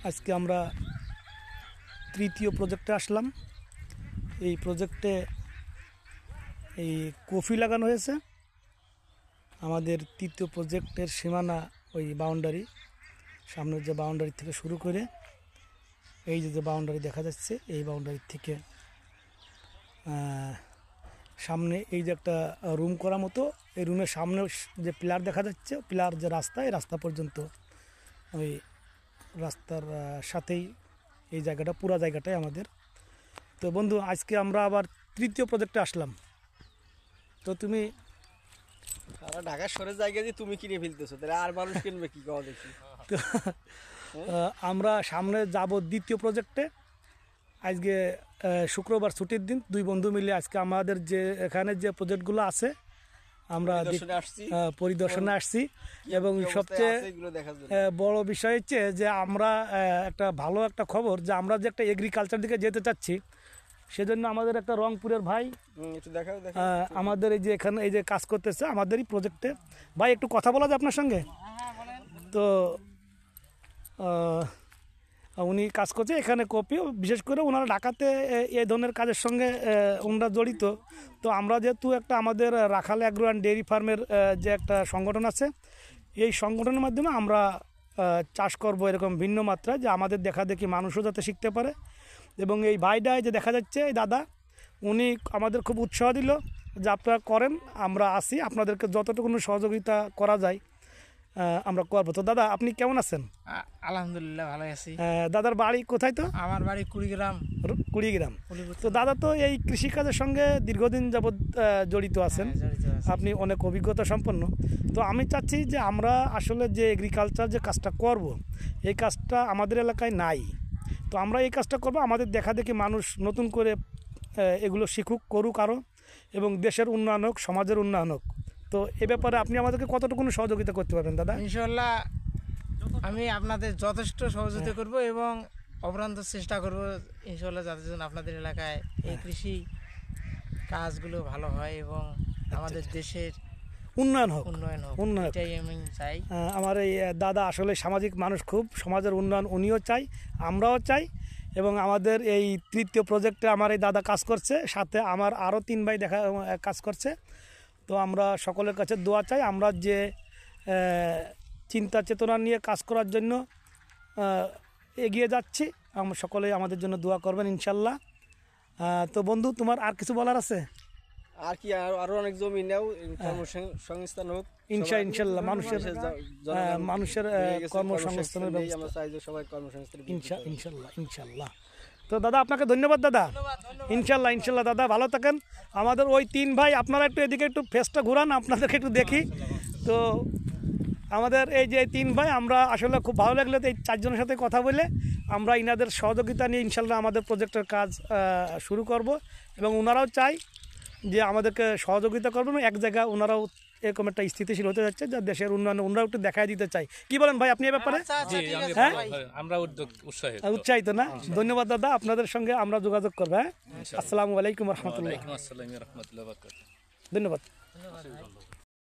আজকে আমরা তৃতীয় প্রজেক্টে আসলাম। এই প্রজেক্টে এই কফি লাগানো হয়েছে। আমাদের তৃতীয় প্রজেক্টের সীমানা ওই বাউন্ডারি, সামনের যে বাউন্ডারি থেকে শুরু করে এই যে বাউন্ডারি দেখা যাচ্ছে, এই বাউন্ডারি থেকে সামনে এই যে একটা রুম করা মতো, এই রুমের সামনে যে পিলার দেখা যাচ্ছে, পিলার যে রাস্তা, এই রাস্তা পর্যন্ত ওই রাস্তার সাথেই এই জায়গাটা, পুরা জায়গাটাই আমাদের। তো বন্ধু, আজকে আমরা আবার তৃতীয় প্রজেক্টে আসলাম। তো তুমি ঢাকা শহরের জায়গা দিয়ে তুমি কিনে ফেলতেছো, তাহলে আর মানুষ কিনবে কি কও দেখি। তো আমরা সামনে যাব দ্বিতীয় প্রজেক্টে। আজকে শুক্রবার ছুটির দিন, দুই বন্ধু মিলে আজকে আমাদের যে এখানে যে প্রজেক্টগুলো আছে আমরা পরিদর্শনে আসছি। এবং সবচেয়ে বড় বিষয় হচ্ছে যে আমরা একটা ভালো একটা খবর, যে আমরা যে একটা এগ্রিকালচার দিকে যেতে চাচ্ছি, সেজন্য আমাদের একটা রংপুরের ভাই আমাদের এই যে এখানে এই যে কাজ করতেছে আমাদেরই প্রজেক্টে। ভাই, একটু কথা বলা যায় আপনার সঙ্গে? তো উনি কাজ করছে এখানে কপি, বিশেষ করে ওনারা ঢাকাতে এই ধরনের কাজের সঙ্গে ওনারা জড়িত। তো আমরা যেহেতু একটা আমাদের রাখাল অ্যাগ্রো অ্যান্ড ডেয়ারি ফার্মের যে একটা সংগঠন আছে, এই সংগঠনের মাধ্যমে আমরা চাষ করব এরকম ভিন্ন মাত্রায়, যে আমাদের দেখা দেখি মানুষও যাতে শিখতে পারে। এবং এই ভাইটাই যে দেখা যাচ্ছে, এই দাদা, উনি আমাদের খুব উৎসাহ দিল যে আপনারা করেন, আমরা আসি, আপনাদেরকে যতটুকু সহযোগিতা করা যায় আমরা করবো। তো দাদা, আপনি কেমন আছেন? আলহামদুলিল্লাহ, ভালো আছি। দাদার বাড়ি কোথায়? তো আমার বাড়ি কুড়িগ্রাম। তো দাদা তো এই কৃষিকাজের সঙ্গে দীর্ঘদিন যাবৎ জড়িত আছেন, আপনি অনেক অভিজ্ঞতা সম্পন্ন। তো আমি চাচ্ছি যে আমরা আসলে যে এগ্রিকালচার যে কাজটা করব, এই কাজটা আমাদের এলাকায় নাই। তো আমরা এই কাজটা করব, আমাদের দেখা দেখি মানুষ নতুন করে এগুলো শিখুক, করুক আরও, এবং দেশের উন্নয়ন হোক, সমাজের উন্নয়ন হোক। তো এ ব্যাপারে আপনি আমাদেরকে কতটুকু সহযোগিতা করতে পারবেন দাদা? ইনশাল্লাহ আমি আপনাদের যথেষ্ট সহযোগিতা করব এবং অপরান্ত চেষ্টা করব ইনশাল্লাহ, যাতে যেন আপনাদের এলাকায় এই কৃষি কাজগুলো ভালো হয় এবং আমাদের দেশের উন্নয়ন হোক। এটাই আমি চাই। আমার এই দাদা আসলে সামাজিক মানুষ, খুব সমাজের উন্নয়ন উনিও চাই, আমরাও চাই। এবং আমাদের এই তৃতীয় প্রজেক্টে আমার এই দাদা কাজ করছে, সাথে আমার আরও 3 ভাই কাজ করছে। তো আমরা সকলের কাছে দোয়া চাই, আমরা যে চিন্তা চেতনা নিয়ে কাজ করার জন্য এগিয়ে যাচ্ছি, আমরা সকলেই আমাদের জন্য দোয়া করবেন ইনশাল্লাহ। তো বন্ধু, তোমার আর কিছু বলার আছে? আর কি, আরো অনেক জমি নেও, কর্মসংস্থান হোক ইনশাল্লাহ, মানুষের কর্মসংস্থানের ব্যবস্থা ইনশাল্লাহ। তো দাদা, আপনাকে ধন্যবাদ দাদা। ইনশাল্লাহ দাদা, ভালো থাকেন। আমাদের ওই 3 ভাই, আপনারা একটু এদিকে একটু ফেসটা ঘুরান, আপনাদেরকে একটু দেখি। তো আমাদের এই যে 3 ভাই, আমরা আসলে খুব ভালো লাগলো এই 4 জনের সাথে কথা বলে। আমরা ইনাদের সহযোগিতা নিয়ে ইনশাল্লাহ আমাদের প্রজেক্টের কাজ শুরু করব। এবং ওনারাও চাই যে আমাদেরকে সহযোগিতা করবেন, এক জায়গায় ওনারাও এরকম একটা স্থিতিশীল হতে যাচ্ছে, যা দেশের উন্নয়নে ওনারাও একটু দেখাই দিতে চাই। কি বলেন ভাই আপনি এ ব্যাপারে? হ্যাঁ, আমরা উৎসাহিত না? ধন্যবাদ দাদা, আপনাদের সঙ্গে আমরা যোগাযোগ করবো। হ্যাঁ, আসসালামু আলাইকুম রহমতুল্লাহ। ওয়া আলাইকুম আসসালাম ওয়া রাহমাতুল্লাহি ওয়া বারাকাতুহু। ধন্যবাদ।